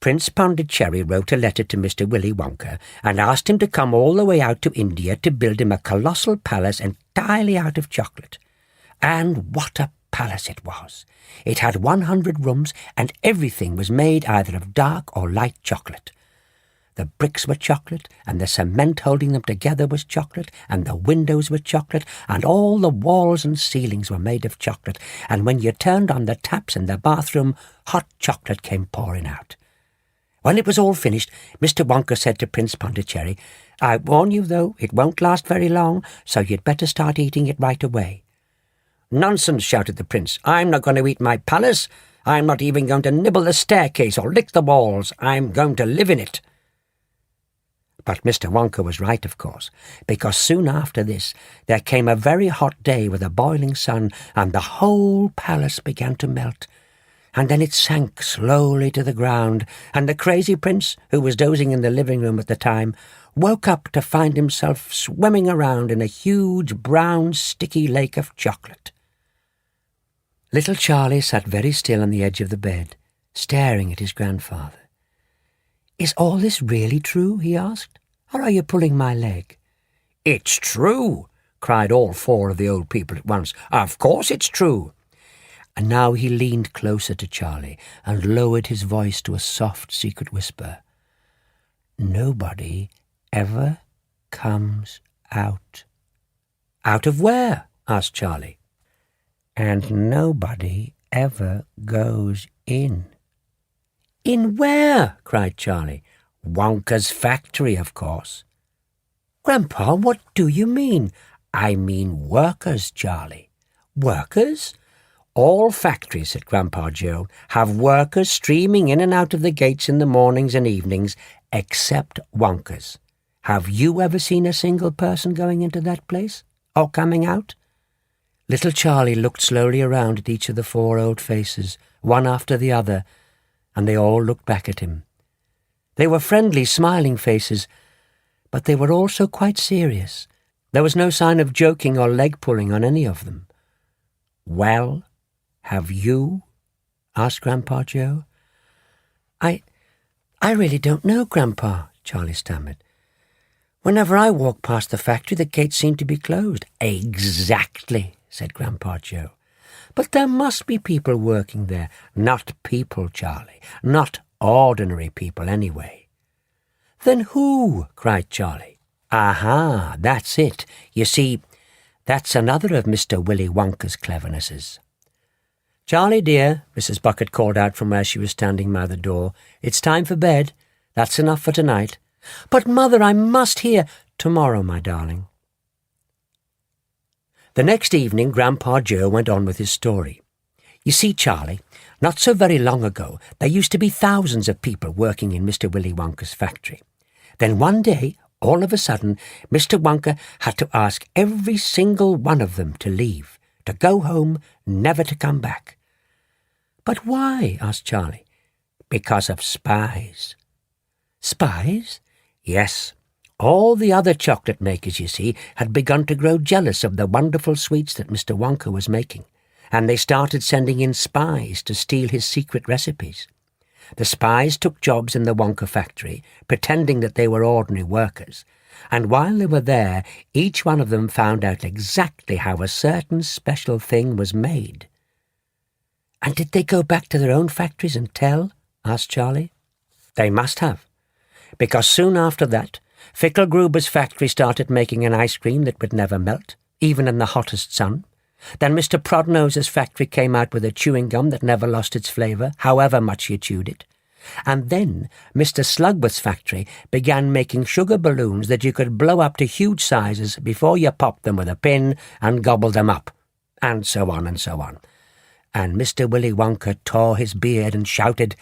Prince Pondicherry wrote a letter to Mr. Willy Wonka and asked him to come all the way out to India to build him a colossal palace entirely out of chocolate. And what a palace it was! It had 100 rooms, and everything was made either of dark or light chocolate. The bricks were chocolate, and the cement holding them together was chocolate, and the windows were chocolate, and all the walls and ceilings were made of chocolate, and when you turned on the taps in the bathroom, hot chocolate came pouring out. When it was all finished, Mr. Wonka said to Prince Pondicherry, "I warn you, though, it won't last very long, so you'd better start eating it right away." "Nonsense," shouted the prince. "I'm not going to eat my palace. I'm not even going to nibble the staircase or lick the walls. I'm going to live in it." But Mr. Wonka was right, of course, because soon after this there came a very hot day with a boiling sun, and the whole palace began to melt. And then it sank slowly to the ground, and the crazy prince, who was dozing in the living room at the time, woke up to find himself swimming around in a huge brown sticky lake of chocolate. Little Charlie sat very still on the edge of the bed, staring at his grandfather. "Is all this really true?" he asked. "Or are you pulling my leg?" "It's true!" cried all four of the old people at once. "Of course it's true!" And now he leaned closer to Charlie and lowered his voice to a soft, secret whisper. "Nobody ever comes out." "Out of where?" asked Charlie. "And nobody ever goes in." "In where?" cried Charlie. "Wonka's factory, of course." "Grandpa, what do you mean?" "I mean workers, Charlie." "Workers?" "All factories," said Grandpa Joe, "have workers streaming in and out of the gates in the mornings and evenings, except Wonka's. Have you ever seen a single person going into that place, or coming out?" Little Charlie looked slowly around at each of the four old faces, one after the other, and they all looked back at him. They were friendly, smiling faces, but they were also quite serious. There was no sign of joking or leg-pulling on any of them. "Well, have you?" asked Grandpa Joe. I really don't know, Grandpa," Charlie stammered. "Whenever I walk past the factory, the gates seem to be closed." "Exactly," said Grandpa Joe. "But there must be people working there." "Not people, Charlie. Not ordinary people, anyway." "Then who?" cried Charlie. "Aha, that's it. You see, that's another of Mr. Willy Wonka's clevernesses." "Charlie, dear," Mrs. Bucket called out from where she was standing by the door, "it's time for bed. That's enough for tonight." "But, Mother, I must hear—" "Tomorrow, my darling." The next evening, Grandpa Joe went on with his story. "You see, Charlie, not so very long ago, there used to be thousands of people working in Mr. Willy Wonka's factory. Then one day, all of a sudden, Mr. Wonka had to ask every single one of them to leave, to go home, never to come back." "But why?" asked Charlie. "Because of spies." "Spies?" "Yes. All the other chocolate makers, you see, had begun to grow jealous of the wonderful sweets that Mr. Wonka was making, and they started sending in spies to steal his secret recipes. The spies took jobs in the Wonka factory, pretending that they were ordinary workers, and while they were there, each one of them found out exactly how a certain special thing was made." "And did they go back to their own factories and tell?" asked Charlie. "They must have, because soon after that, Fickelgruber's factory started making an ice cream that would never melt, even in the hottest sun. Then Mr. Prodnose's factory came out with a chewing gum that never lost its flavour, however much you chewed it. And then Mr. Slugworth's factory began making sugar balloons that you could blow up to huge sizes before you popped them with a pin and gobbled them up, and so on and so on. And Mr. Willy Wonka tore his beard and shouted,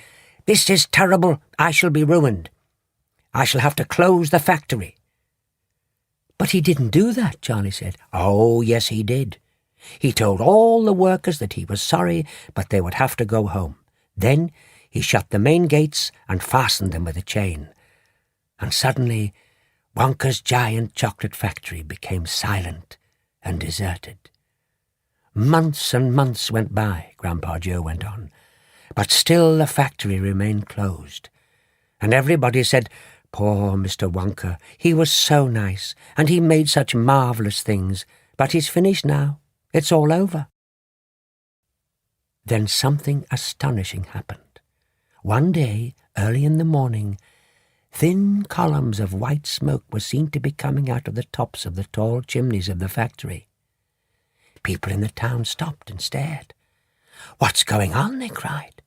"This is terrible! I shall be ruined. I shall have to close the factory." "But he didn't do that," Charlie said. "Oh, yes, he did. He told all the workers that he was sorry, but they would have to go home. Then he shut the main gates and fastened them with a chain. And suddenly, Wonka's giant chocolate factory became silent and deserted. Months and months went by," Grandpa Joe went on, "but still the factory remained closed. And everybody said, "Poor Mr. Wonka, he was so nice, and he made such marvellous things, but he's finished now. It's all over." Then something astonishing happened. One day, early in the morning, thin columns of white smoke were seen to be coming out of the tops of the tall chimneys of the factory. People in the town stopped and stared. "What's going on?" they cried.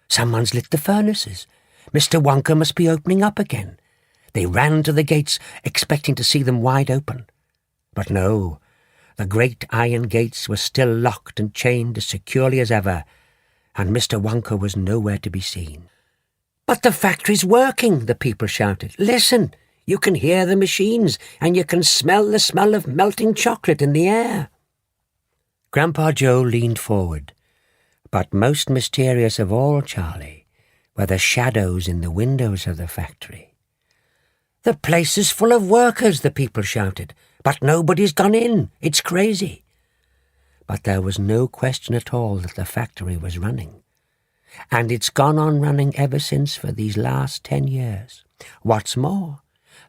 "Someone's lit the furnaces. Mr. Wonka must be opening up again." They ran to the gates, expecting to see them wide open. But no, the great iron gates were still locked and chained as securely as ever, and Mr. Wonka was nowhere to be seen. "But the factory's working," the people shouted. "Listen, you can hear the machines, and you can smell the smell of melting chocolate in the air." Grandpa Joe leaned forward. But most mysterious of all, Charlie, were the shadows in the windows of the factory. "The place is full of workers," the people shouted, "but nobody's gone in. It's crazy." But there was no question at all that the factory was running. And it's gone on running ever since for these last 10 years. What's more,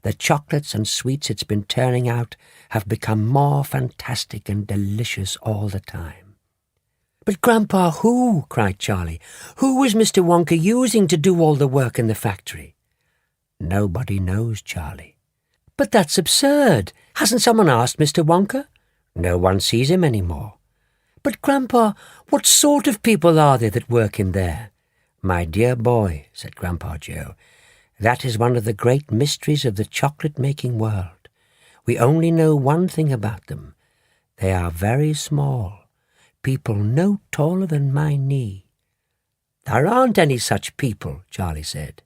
the chocolates and sweets it's been turning out have become more fantastic and delicious all the time. "But, Grandpa, who?" cried Charlie. "Who was Mr. Wonka using to do all the work in the factory?" "Nobody knows, Charlie." "But that's absurd. Hasn't someone asked Mr. Wonka?" "No one sees him any more." "But, Grandpa, what sort of people are they that work in there?" "My dear boy," said Grandpa Joe, "that is one of the great mysteries of the chocolate-making world. We only know one thing about them. They are very small. People no taller than my knee." "There aren't any such people," Charlie said.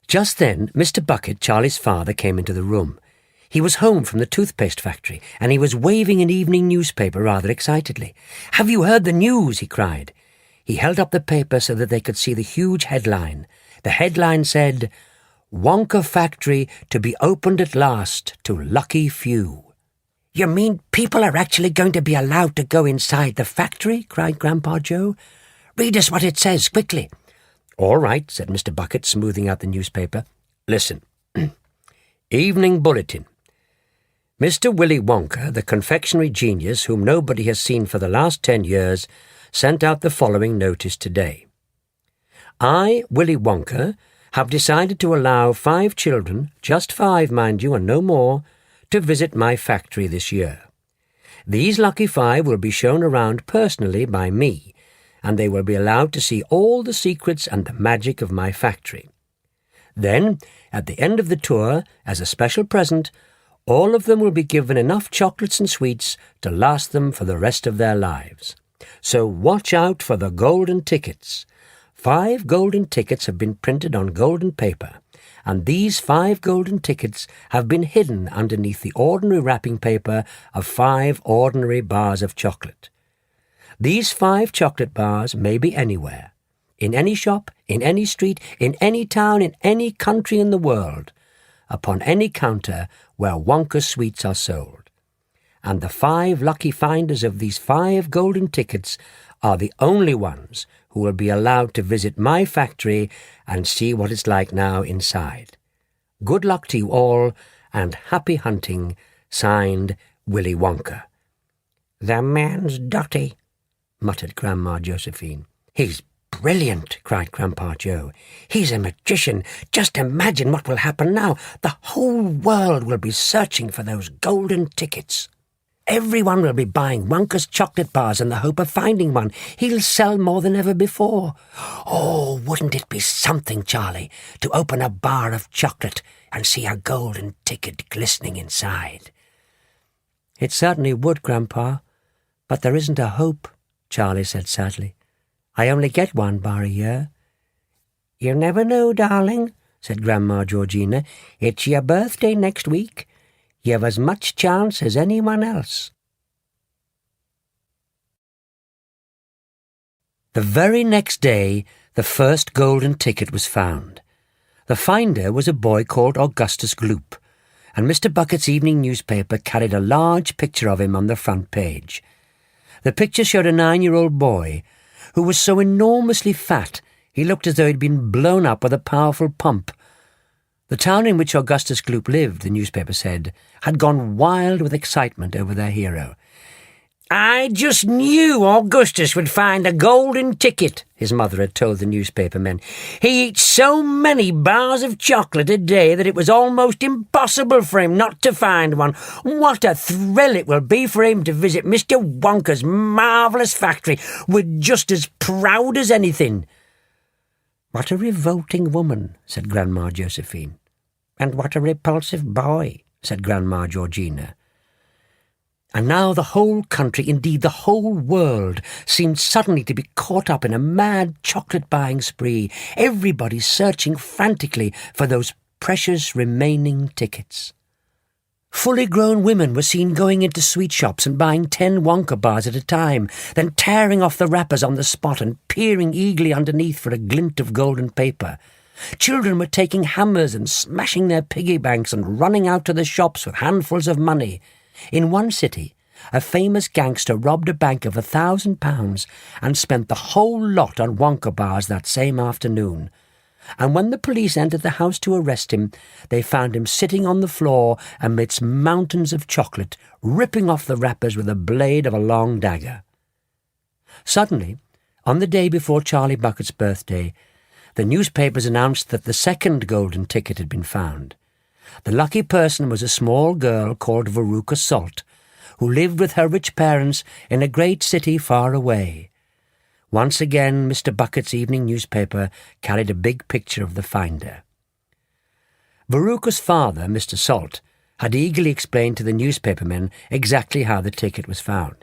Just then, Mr. Bucket, Charlie's father, came into the room. He was home from the toothpaste factory, and he was waving an evening newspaper rather excitedly. "Have you heard the news?" he cried. He held up the paper so that they could see the huge headline. The headline said, "Wonka Factory to be opened at last to lucky few." "You mean people are actually going to be allowed to go inside the factory?" cried Grandpa Joe. "Read us what it says, quickly." "All right," said Mr. Bucket, smoothing out the newspaper. "Listen. Evening Bulletin. Mr. Willy Wonka, the confectionery genius whom nobody has seen for the last 10 years, sent out the following notice today. I, Willy Wonka, have decided to allow 5 children, just 5, mind you, and no more, to visit my factory this year. These lucky 5 will be shown around personally by me, and they will be allowed to see all the secrets and the magic of my factory. Then, at the end of the tour, as a special present, all of them will be given enough chocolates and sweets to last them for the rest of their lives. So watch out for the golden tickets. 5 golden tickets have been printed on golden paper, and these 5 golden tickets have been hidden underneath the ordinary wrapping paper of 5 ordinary bars of chocolate. These 5 chocolate bars may be anywhere, in any shop, in any street, in any town, in any country in the world, upon any counter where Wonka sweets are sold. And the 5 lucky finders of these 5 golden tickets are the only ones who will be allowed to visit my factory and see what it's like now inside. Good luck to you all, and happy hunting, signed Willy Wonka." "The man's dotty," muttered Grandma Josephine. "He's brilliant," cried Grandpa Joe. "He's a magician. Just imagine what will happen now. The whole world will be searching for those golden tickets. Everyone will be buying Wonka's chocolate bars in the hope of finding one. He'll sell more than ever before. Oh, wouldn't it be something, Charlie, to open a bar of chocolate and see a golden ticket glistening inside?" "It certainly would, Grandpa, but there isn't a hope," Charlie said sadly. "I only get 1 bar a year." "You never know, darling," said Grandma Georgina. "It's your birthday next week. You've as much chance as anyone else." The very next day, the first golden ticket was found. The finder was a boy called Augustus Gloop, and Mr. Bucket's evening newspaper carried a large picture of him on the front page. The picture showed a 9-year-old boy who was so enormously fat He looked as though he'd been blown up with a powerful pump. The town in which Augustus Gloop lived, the newspaper said, had gone wild with excitement over their hero. "I just knew Augustus would find a golden ticket," his mother had told the newspaper men. "He eats so many bars of chocolate a day that it was almost impossible for him not to find one. What a thrill it will be for him to visit Mr. Wonka's marvellous factory. We're just as proud as anything." "What a revolting woman," said Grandma Josephine. "And what a repulsive boy," said Grandma Georgina. And now the whole country, indeed the whole world, seemed suddenly to be caught up in a mad chocolate-buying spree, everybody searching frantically for those precious remaining tickets. Fully grown women were seen going into sweet shops and buying 10 Wonka bars at a time, then tearing off the wrappers on the spot and peering eagerly underneath for a glint of golden paper. Children were taking hammers and smashing their piggy banks and running out to the shops with handfuls of money. In one city, a famous gangster robbed a bank of £1,000 and spent the whole lot on Wonka bars that same afternoon. And when the police entered the house to arrest him, they found him sitting on the floor amidst mountains of chocolate, ripping off the wrappers with the blade of a long dagger. Suddenly, on the day before Charlie Bucket's birthday, the newspapers announced that the second golden ticket had been found. The lucky person was a small girl called Veruca Salt, who lived with her rich parents in a great city far away. Once again, Mr. Bucket's evening newspaper carried a big picture of the finder. Veruca's father, Mr. Salt, had eagerly explained to the newspapermen exactly how the ticket was found.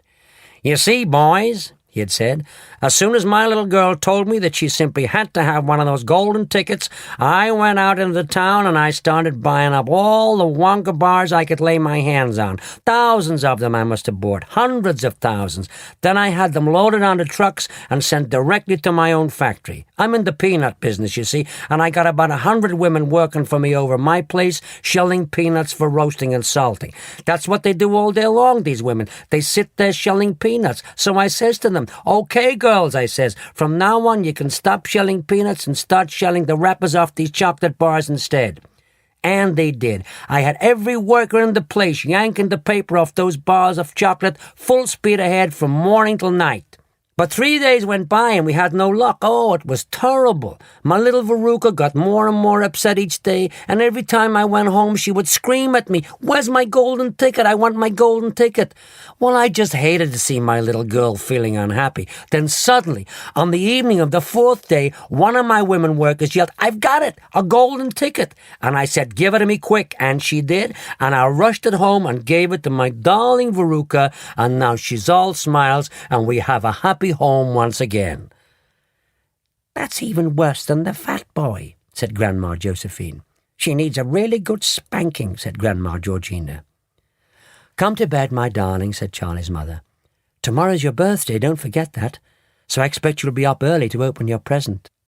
"You see, boys," he had said, "as soon as my little girl told me that she simply had to have one of those golden tickets, I went out into the town and I started buying up all the Wonka bars I could lay my hands on. Thousands of them I must have bought, hundreds of thousands. Then I had them loaded onto trucks and sent directly to my own factory. I'm in the peanut business, you see, and I got about 100 women working for me over my place, shelling peanuts for roasting and salting. That's what they do all day long, these women. They sit there shelling peanuts. So I says to them, 'Okay, girls,' I says, 'from now on you can stop shelling peanuts and start shelling the wrappers off these chocolate bars instead.' And they did. I had every worker in the place yanking the paper off those bars of chocolate full speed ahead from morning till night. But 3 days went by and we had no luck. Oh, it was terrible. My little Veruca got more and more upset each day, and every time I went home she would scream at me, 'Where's my golden ticket? I want my golden ticket.' Well, I just hated to see my little girl feeling unhappy. Then suddenly, on the evening of the 4th day, one of my women workers yelled, 'I've got it, a golden ticket.' And I said, 'Give it to me quick.' And she did, and I rushed it home and gave it to my darling Veruca, and now she's all smiles and we have a happy home once again." "That's even worse than the fat boy," said Grandma Josephine. "She needs a really good spanking," said Grandma Georgina. "Come to bed, my darling," said Charlie's mother. "Tomorrow's your birthday, don't forget that. So I expect you'll be up early to open your present."